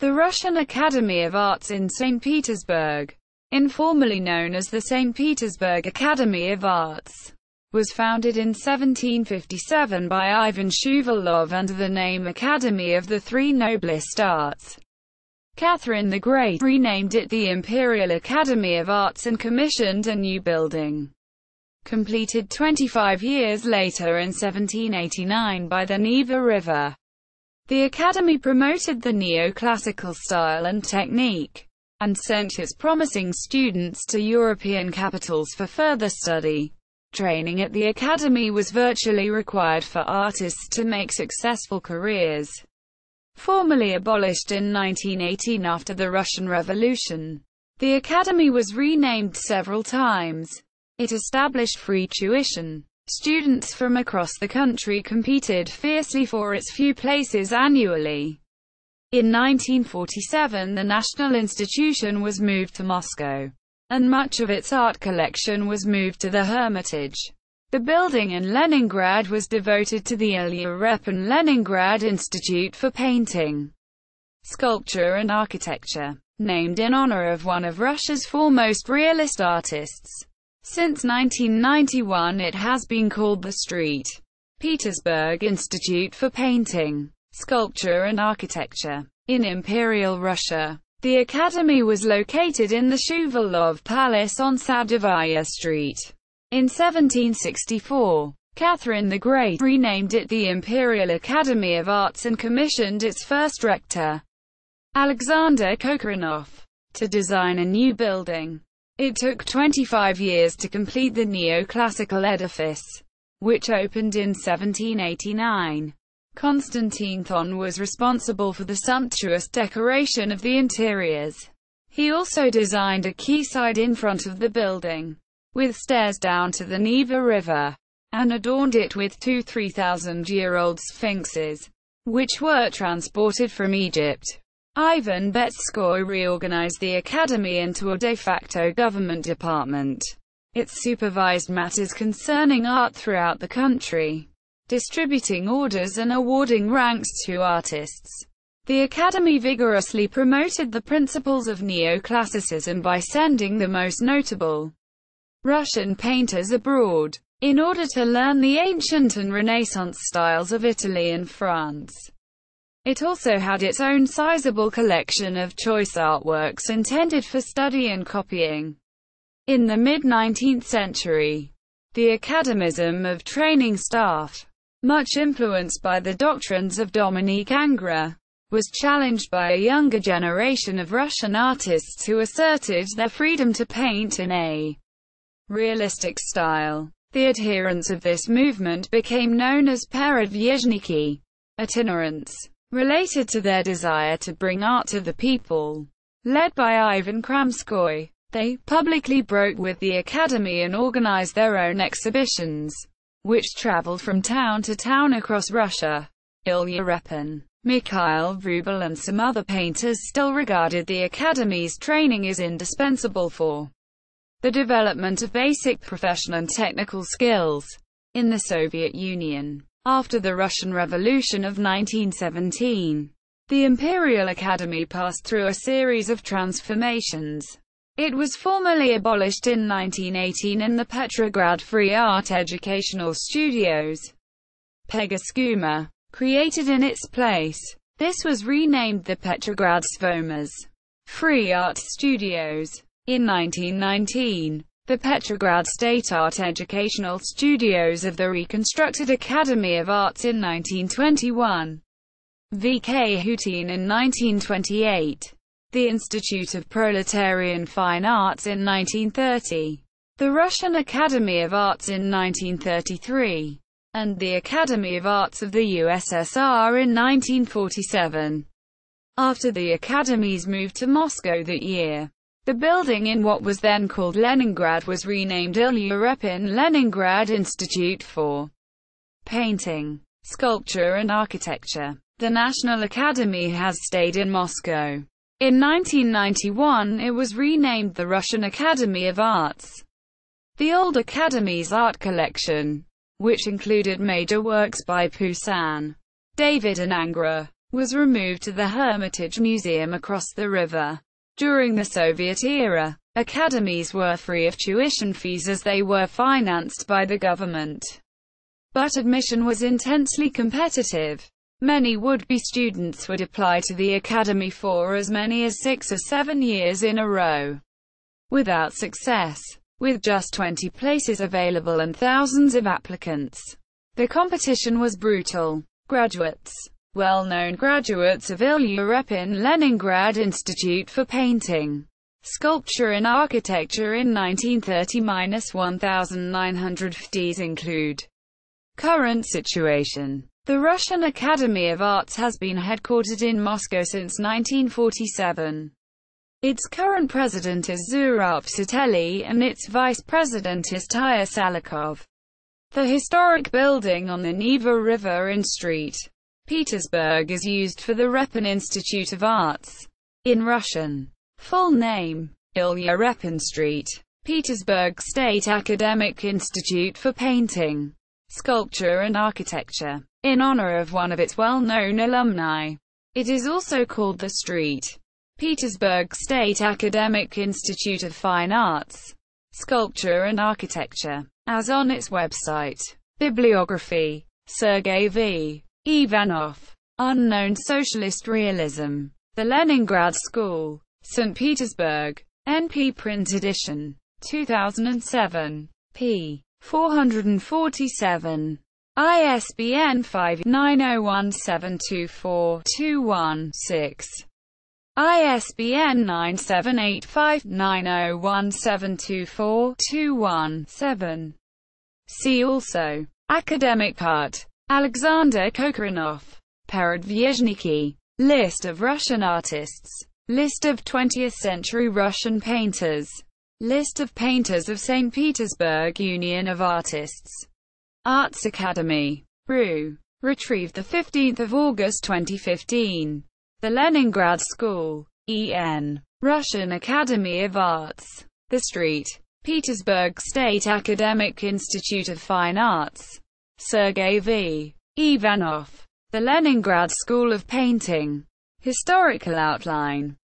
The Russian Academy of Arts in St. Petersburg, informally known as the St. Petersburg Academy of Arts, was founded in 1757 by Ivan Shuvalov under the name Academy of the Three Noblest Arts. Catherine the Great renamed it the Imperial Academy of Arts and commissioned a new building, completed 25 years later in 1789 by the Neva River. The Academy promoted the neoclassical style and technique, and sent its promising students to European capitals for further study. Training at the Academy was virtually required for artists to make successful careers. Formally abolished in 1918 after the Russian Revolution, the Academy was renamed several times. It established free tuition. Students from across the country competed fiercely for its few places annually. In 1947, the national institution was moved to Moscow, and much of its art collection was moved to the Hermitage. The building in Leningrad was devoted to the Ilya Repin Leningrad Institute for painting, sculpture and architecture, named in honor of one of Russia's foremost realist artists. Since 1991 it has been called the St. Petersburg Institute for Painting, Sculpture and Architecture. In Imperial Russia, the Academy was located in the Shuvalov Palace on Sadovaya Street. In 1764, Catherine the Great renamed it the Imperial Academy of Arts and commissioned its first rector, Alexander Kokorinov, to design a new building. It took 25 years to complete the neoclassical edifice, which opened in 1789. Konstantin Thon was responsible for the sumptuous decoration of the interiors. He also designed a quayside in front of the building, with stairs down to the Neva River, and adorned it with two 3,000-year-old sphinxes, which were transported from Egypt. Ivan Betskoy reorganized the Academy into a de facto government department. It supervised matters concerning art throughout the country, distributing orders and awarding ranks to artists. The Academy vigorously promoted the principles of neoclassicism by sending the most notable Russian painters abroad, in order to learn the ancient and Renaissance styles of Italy and France. It also had its own sizable collection of choice artworks intended for study and copying. In the mid-19th century, the academism of training staff, much influenced by the doctrines of Dominique Ingres, was challenged by a younger generation of Russian artists who asserted their freedom to paint in a realistic style. The adherents of this movement became known as peredvizhniki, itinerants, related to their desire to bring art to the people. Led by Ivan Kramskoy, they publicly broke with the Academy and organized their own exhibitions, which traveled from town to town across Russia. Ilya Repin, Mikhail Vruble and some other painters still regarded the Academy's training as indispensable for the development of basic professional and technical skills. In the Soviet Union, after the Russian Revolution of 1917, the Imperial Academy passed through a series of transformations. It was formally abolished in 1918 in the Petrograd Free Art Educational Studios, Pegaskuma, created in its place. This was renamed the Petrograd Svomas Free Art Studios. In 1919, the Petrograd State Art Educational Studios of the reconstructed Academy of Arts in 1921. VK Hutin in 1928. The Institute of Proletarian Fine Arts in 1930. The Russian Academy of Arts in 1933. And the Academy of Arts of the USSR in 1947. After the Academy's move to Moscow that year, the building in what was then called Leningrad was renamed Ilya Repin Leningrad Institute for Painting, Sculpture and Architecture. The National Academy has stayed in Moscow. In 1991 it was renamed the Russian Academy of Arts. The old Academy's art collection, which included major works by Poussin, David and Ingres, was removed to the Hermitage Museum across the river. During the Soviet era, academies were free of tuition fees as they were financed by the government. But admission was intensely competitive. Many would-be students would apply to the academy for as many as 6 or 7 years in a row, without success. With just 20 places available and thousands of applicants, the competition was brutal. Graduates. Well-known graduates of Ilya Repin Leningrad Institute for painting, sculpture and architecture in 1930–1950s include. Current situation. The Russian Academy of Arts has been headquartered in Moscow since 1947. Its current president is Zurab Tsetelny and its vice president is Tyr Salikov. The historic building on the Neva River in St. Petersburg is used for the Repin Institute of Arts. In Russian. Full name: Ilya Repin St. Petersburg State Academic Institute for Painting, Sculpture and Architecture, in honor of one of its well-known alumni. It is also called the St. Petersburg State Academic Institute of Fine Arts, Sculpture and Architecture, as on its website. Bibliography: Sergei V. Ivanov. Unknown Socialist Realism. The Leningrad School. St. Petersburg. NP Print Edition. 2007. p. 447. ISBN 5-901724-21-6. ISBN 9785901724217. See also. Academic Art. Alexander Kokorinov. Peredvizhniki. List of Russian artists. List of 20th-century Russian painters. List of painters of St. Petersburg Union of Artists. Arts Academy. RU. Retrieved 15 August 2015. The Leningrad School. EN. Russian Academy of Arts. The St. Petersburg State Academic Institute of Fine Arts. Sergei V. Ivanov. The Leningrad School of Painting. Historical outline.